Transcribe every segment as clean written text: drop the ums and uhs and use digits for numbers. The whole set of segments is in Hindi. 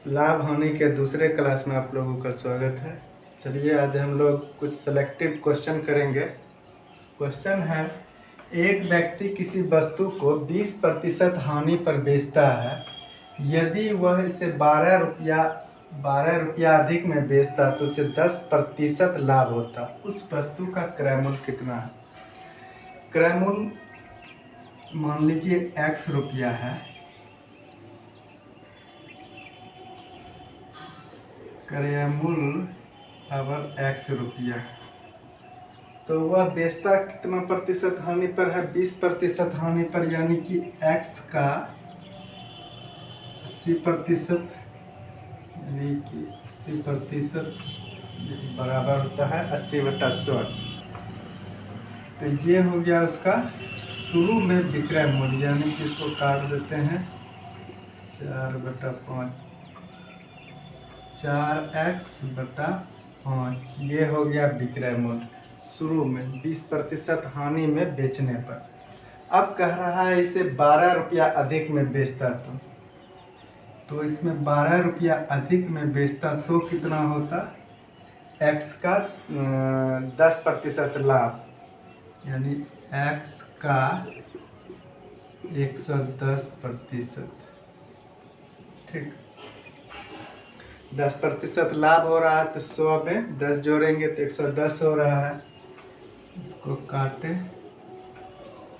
लाभ हानि के दूसरे क्लास में आप लोगों का स्वागत है। चलिए आज हम लोग कुछ सेलेक्टिव क्वेश्चन करेंगे। क्वेश्चन है, एक व्यक्ति किसी वस्तु को 20% हानि पर बेचता है। यदि वह इसे 12 रुपया अधिक में बेचता तो उसे 10% लाभ होता। उस वस्तु का क्रय मूल्य कितना है? क्रय मूल्य मान लीजिए x रुपया है, क्रय मूल्य बराबर x रुपया, तो वह बेचता कितना प्रतिशत हानि पर है? 20% हानि पर, यानी कि x का 80%, यानी कि 80% बराबर होता है 80/100। तो ये हो गया उसका शुरू में विक्रय मूल्य, यानी कि इसको काट देते हैं 4/5, 4x/5, ये हो गया विक्रय मूल्य शुरू में 20% हानि में बेचने पर। अब कह रहा है इसे 12 रुपया अधिक में बेचता तो इसमें 12 रुपया अधिक में बेचता तो कितना होता? x का 10% लाभ, यानी x का 110%। ठीक, 10% लाभ हो रहा है तो 100 में 10 जोड़ेंगे तो 110 हो रहा है। इसको काटे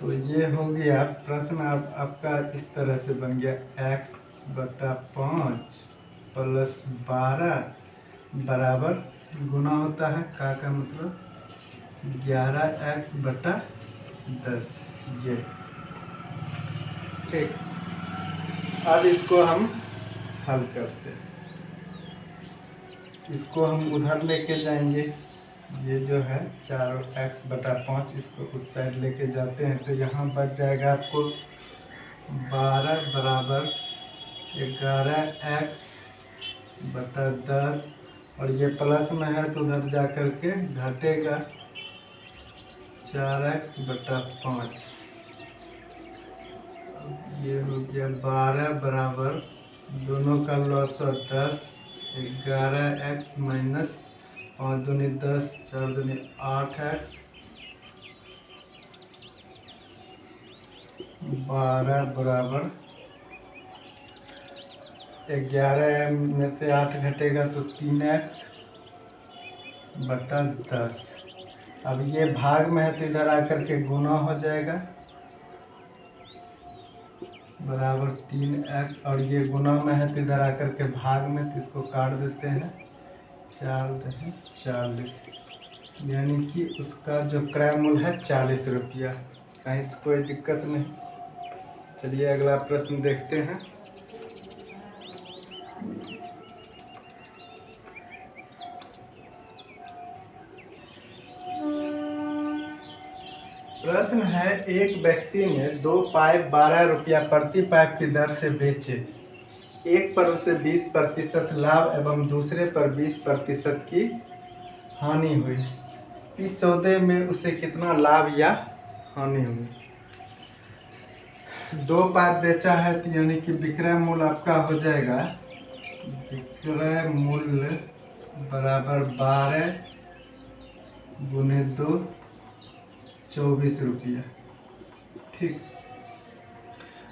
तो ये हो गया। प्रश्न आपका इस तरह से बन गया, x/5 + 12 बराबर गुना होता है का मतलब 11x/10। ये ठीक। अब इसको हम हल करते हैं। इसको हम उधर लेके जाएंगे, ये जो है 4x/5, इसको उस साइड लेके जाते हैं तो यहाँ बच जाएगा आपको 12 बराबर 11x/10, और ये प्लस में है तो उधर जा कर के घटेगा 4x/5। ये हो गया 12 बराबर, दोनों का लॉस 10, 11x माइनस 5 दूनी 10, 4 दूनी 8x, 12 बराबर 11 में से 8 घटेगा तो 3x/10। अब ये भाग में है तो इधर आकर के गुना हो जाएगा बराबर 3x, और ये गुना में है तो इधर आकर के भाग में, तो इसको काट देते हैं 4×40, यानी कि उसका जो क्रय मूल्य है 40 रुपया। कहीं से कोई दिक्कत नहीं। चलिए अगला प्रश्न देखते हैं। प्रश्न है, एक व्यक्ति ने 2 पाइप 12 रुपया प्रति पाइप की दर से बेचे। एक पर उसे 20% लाभ एवं दूसरे पर 20% की हानि हुई। इस सौदे में उसे कितना लाभ या हानि हुई? 2 पाइप बेचा है तो यानी कि विक्रय मूल्य आपका हो जाएगा, विक्रय मूल्य बराबर 12 गुने 2, 24 रुपया। ठीक।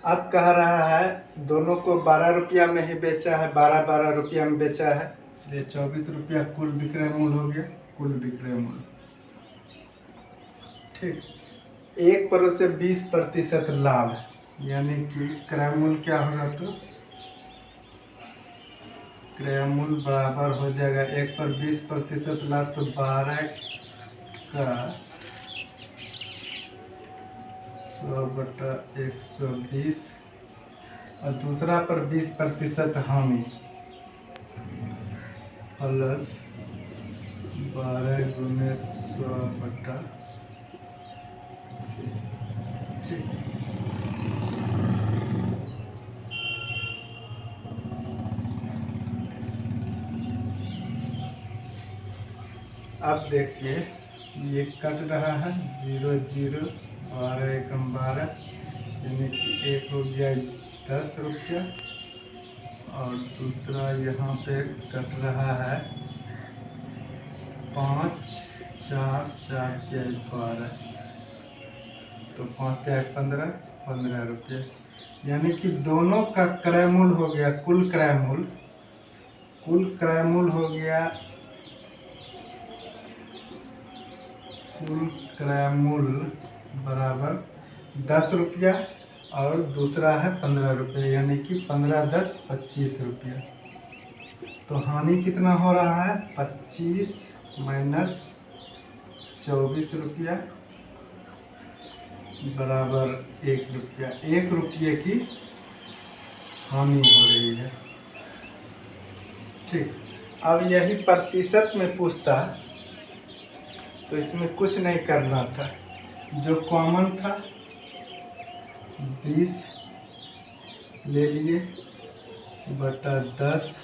अब कह रहा है दोनों को 12 रुपया में ही बेचा है, 12 रुपया में बेचा है, इसलिए 24 रुपया कुल विक्रय मूल्य हो गया, कुल विक्रय मूल्य। ठीक। एक पर उसे 20% लाभ, यानी कि क्रय मूल्य क्या होगा? तो क्रय मूल्य बराबर हो जाएगा, एक पर 20% लाभ तो 12 का 100/120, और दूसरा पर 20% हानि प्लस 12 गुने 100/80। ठीक। अब देखिए ये कट रहा है 0 0, 12 एकम 12, यानी कि एक हो गया 10 रुपया और दूसरा यहाँ पे कट रहा है 5, 4, 4 तिहाई 12, तो 5 तिहाई 15, 15 रुपये। यानी कि दोनों का क्रय मूल्य हो गया, कुल क्रय मूल्य हो गया, कुल क्रय मूल्य बराबर 10 रुपया और दूसरा है 15 रुपये, यानी कि 15, 10, 25 रुपया। तो हानि कितना हो रहा है? 25 माइनस 24 रुपया बराबर 1 रुपया। 1 रुपये की हानि हो रही है। ठीक, अब यही प्रतिशत में पूछता तो इसमें कुछ नहीं करना था, जो कॉमन था 20 ले लिए बटा 10,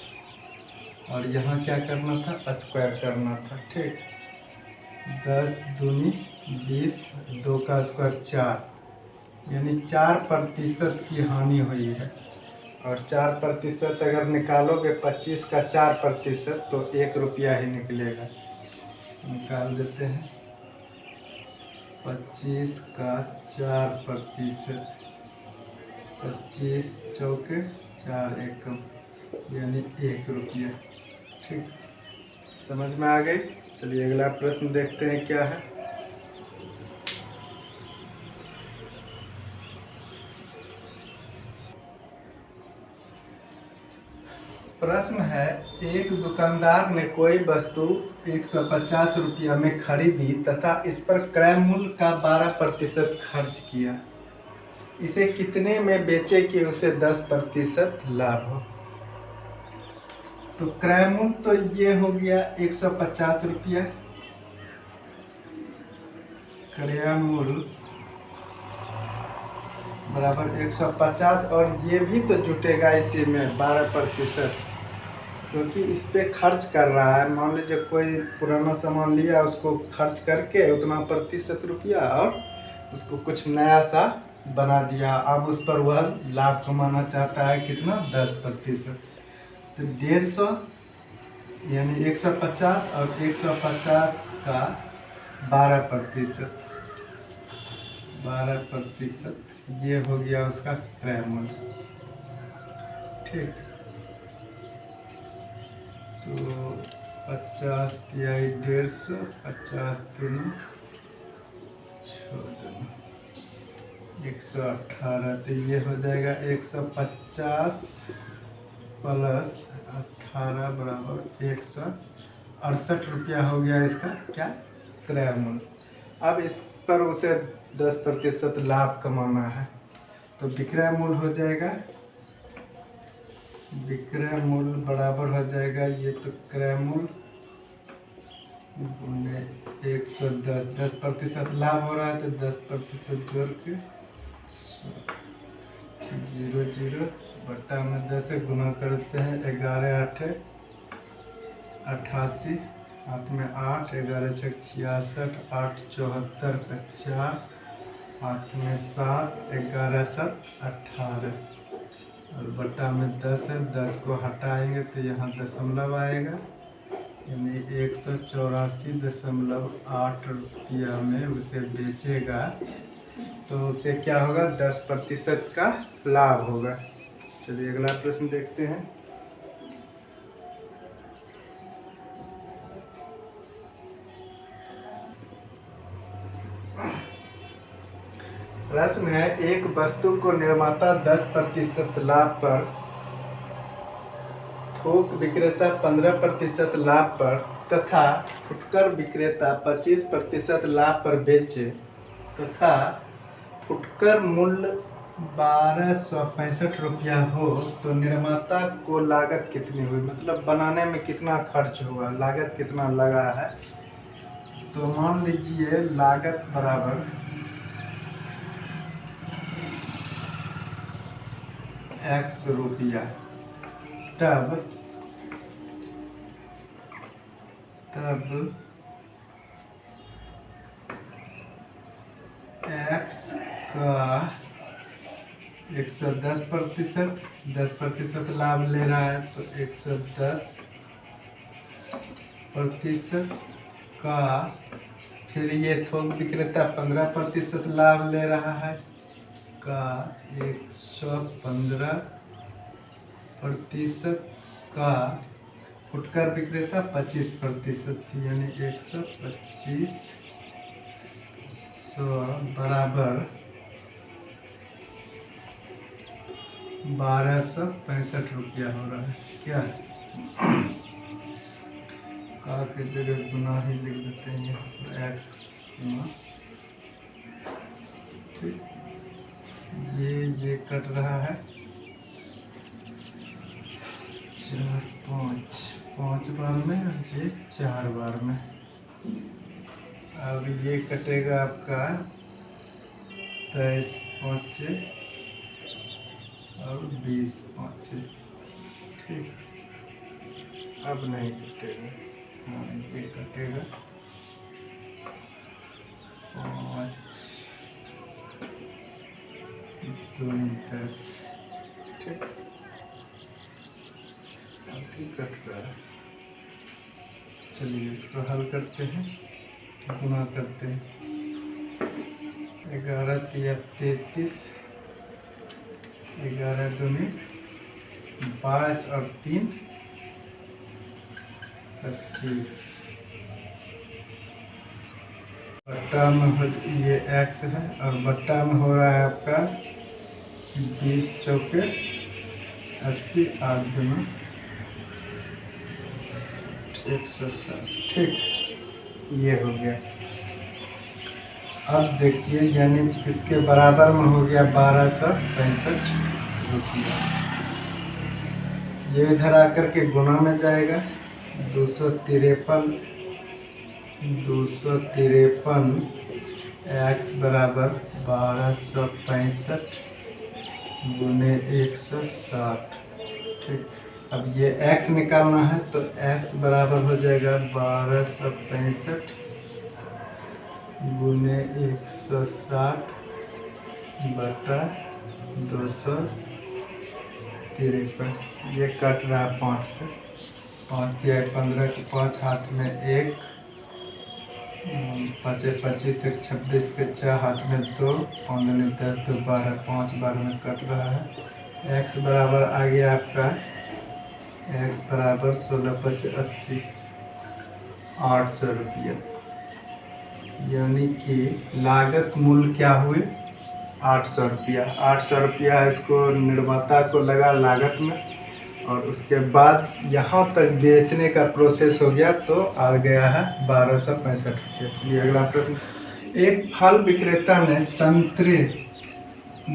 और यहाँ क्या करना था? स्क्वायर करना था। ठीक, 10 दूनी 20, 2 का स्क्वायर 4, यानी 4% की हानि हुई है। और 4% अगर निकालोगे 25 का 4% तो 1 रुपया ही निकलेगा। निकाल देते हैं 25 का 4%, 25 चौके 4 एकम, यानी 1 रुपया। ठीक, समझ में आ गई। चलिए अगला प्रश्न देखते हैं क्या है। प्रश्न है, एक दुकानदार ने कोई वस्तु 150 रुपया में खरीदी तथा इस पर क्रय मूल्य का 12% खर्च किया। इसे कितने में बेचे कि उसे 10% लाभ हो? तो क्रय मूल्य तो ये हो गया 150 रुपया, क्रय मूल्य बराबर 150, और ये भी तो जुटेगा इसी में 12%, क्योंकि इस पे खर्च कर रहा है। मान लीजिए कोई पुराना सामान लिया, उसको खर्च करके उतना प्रतिशत रुपया और उसको कुछ नया सा बना दिया, अब उस पर वह लाभ कमाना चाहता है, कितना? 10%। तो 150 यानी 150 और 150 का 12%, 12% ये हो गया उसका क्रय मूल्य। ठीक, तो 50 तिहाई 150, 50 दूनी 14, 118, तो ये हो जाएगा 150 प्लस 18 बराबर 168 रुपया हो गया इसका क्या? क्रय मूल्य। अब इस पर उसे 10% लाभ कमाना है, तो विक्रय मूल्य हो जाएगा, विक्रय मूल्य बराबर हो जाएगा, ये तो क्रय मूल्य गुणे 110, 10% लाभ हो रहा है तो 10% जोड़ के 0, 0 बट्टा में 10 से गुना करते हैं, 11, 8, 88, हाथ में 8, 11, 6, 66, 8, 74 का 4, हाथ में 7, 11, 7, 18, और बट्टा में 10 है, 10 को हटाएंगे तो यहाँ दशमलव आएगा, यानी 184.8 रुपया में उसे बेचेगा, तो उसे क्या होगा? 10% का लाभ होगा। चलिए अगला प्रश्न देखते हैं। प्रश्न है, एक वस्तु को निर्माता 10% लाभ पर, थोक विक्रेता 15% लाभ पर तथा फुटकर विक्रेता 25% लाभ पर बेचे तथा फुटकर मूल्य 1265 रुपया हो, तो निर्माता को लागत कितनी हुई? मतलब बनाने में कितना खर्च हुआ, लागत कितना लगा है? तो मान लीजिए लागत बराबर X रुपया, तब X का 110%, 10% लाभ ले रहा है तो 110% का, फिर ये थोक विक्रेता 15% लाभ ले रहा है का 115% का, फुटकर विक्रेता 25%, यानी 125 बराबर 1265 रुपया हो रहा है। क्या का के जगह गुना ही लिख देते हैं यहाँ पर, एक्स। ठीक, ये कट रहा है 4 5 बार में, ये 4 बार में। अब ये कटेगा आपका 23 5 और 20 5। ठीक, अब नहीं कटेगा। हाँ, ये कटेगा 5 2 10। ठीक, अभी कट रहा है। चलिए इसको हल करते हैं, गुणा करते हैं। 11 3 33, 11 दूनी 22 और 3 25। बट्टा में ये एक्स है और बट्टा में हो रहा है आपका 20 चौके 80, 8 दूनी 160। ठीक, ये हो गया। अब देखिए, यानी इसके बराबर में हो गया 1265 रुपया। ये इधर आकर के गुना में जाएगा, 253 एक्स बराबर 1265 गुने 160। ठीक, अब ये x निकालना है तो x बराबर हो जाएगा 1265 गुने 160 बटा 253। ये कट रहा है 5 से, 5 दिया 15 के 5 हाथ में 1, 5 25 1 26 के 4 हाथ में 2, 5 10 2 12, 5 बार में कट रहा है। x बराबर आ गया आपका, x बराबर 16 5 80, 800 रुपया। यानी कि लागत मूल्य क्या हुए, 800 रुपया। 800 रुपया इसको निर्माता को लगा लागत में, और उसके बाद यहाँ तक बेचने का प्रोसेस हो गया तो आ गया है 1265 रुपया। चलिए अगला प्रश्न। एक फल विक्रेता ने संतरे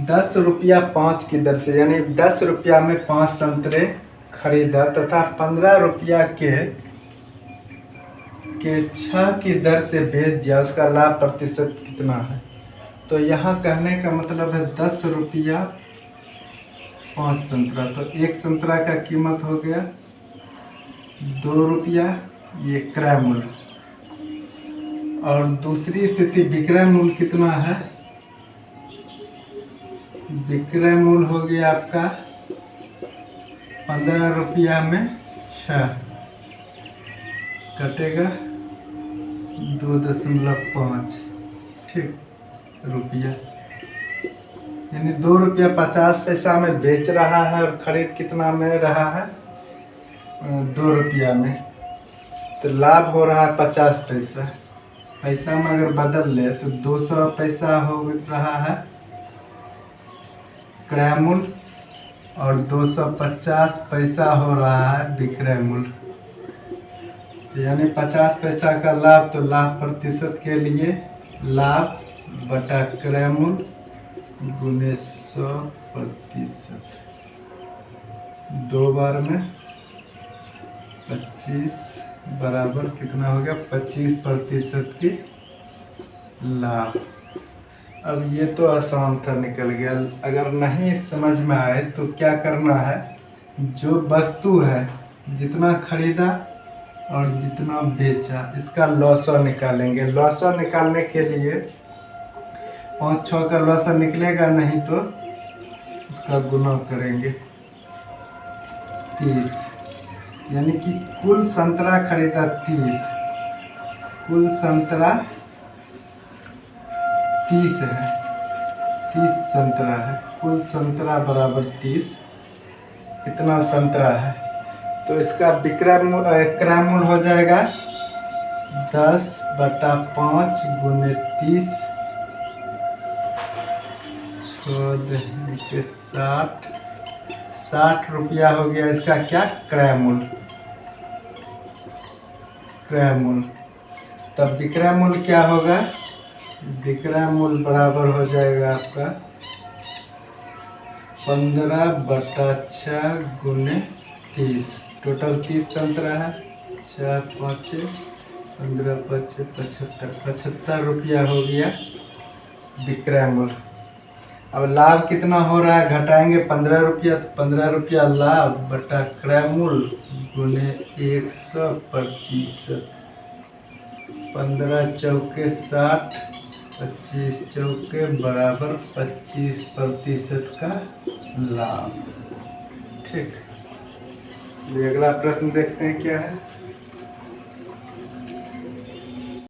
10 रुपया 5 की दर से, यानी 10 रुपया में 5 संतरे खरीदा तथा 15 रुपया के 6 की दर से बेच दिया। उसका लाभ प्रतिशत कितना है? तो यहाँ कहने का मतलब है 10 रुपया 5 संतरा, तो एक संतरा का कीमत हो गया 2 रुपया, ये क्रय मूल्य। और दूसरी स्थिति विक्रय मूल्य कितना है? विक्रय मूल्य हो गया आपका 15 रुपया में 6, कटेगा 2.5। ठीक, रुपया, यानी 2 रुपया 50 पैसा में बेच रहा है और खरीद कितना में रहा है? 2 रुपया में। तो लाभ हो रहा है 50 पैसा। पैसा में अगर बदल ले तो 200 पैसा हो रहा है क्रय मूल्य, और 250 पैसा हो रहा है विक्रय मूल्य। तो यानी 50 पैसा का लाभ, तो लाभ प्रतिशत के लिए लाभ बटा क्रय मूल्य गुने 100%। 2 बार में 25 बराबर कितना हो गया? 25% की लाभ। अब ये तो आसान था, निकल गया। अगर नहीं समझ में आए तो क्या करना है, जो वस्तु है जितना खरीदा और जितना बेचा, इसका लॉसर निकालेंगे। लॉसर निकालने के लिए 5 6 का लॉसर निकलेगा, नहीं तो उसका गुना करेंगे 30, यानी कि कुल संतरा खरीदा 30, कुल संतरा 30 है, 30 संतरा है, कुल संतरा बराबर 30, इतना संतरा है। तो इसका क्रय मूल्य हो जाएगा 10/5 गुने 30, 60 रुपया हो गया इसका क्या क्रय मूल्य, क्रय मूल्य। तब विक्रय मूल्य क्या होगा, विक्रय मूल्य बराबर हो जाएगा आपका 15/6 गुने 30, टोटल 30 संतरा है, 4 5 15 5 75 रुपया हो गया विक्रय मूल्य। अब लाभ कितना हो रहा है, घटाएंगे 15 रुपया, तो 15 रुपया लाभ बटा क्रय मूल्य गुने 100%, 15 चौके 60, 25 चौके बराबर 25% का लाभ। ठीक, अगला प्रश्न देखते हैं क्या है।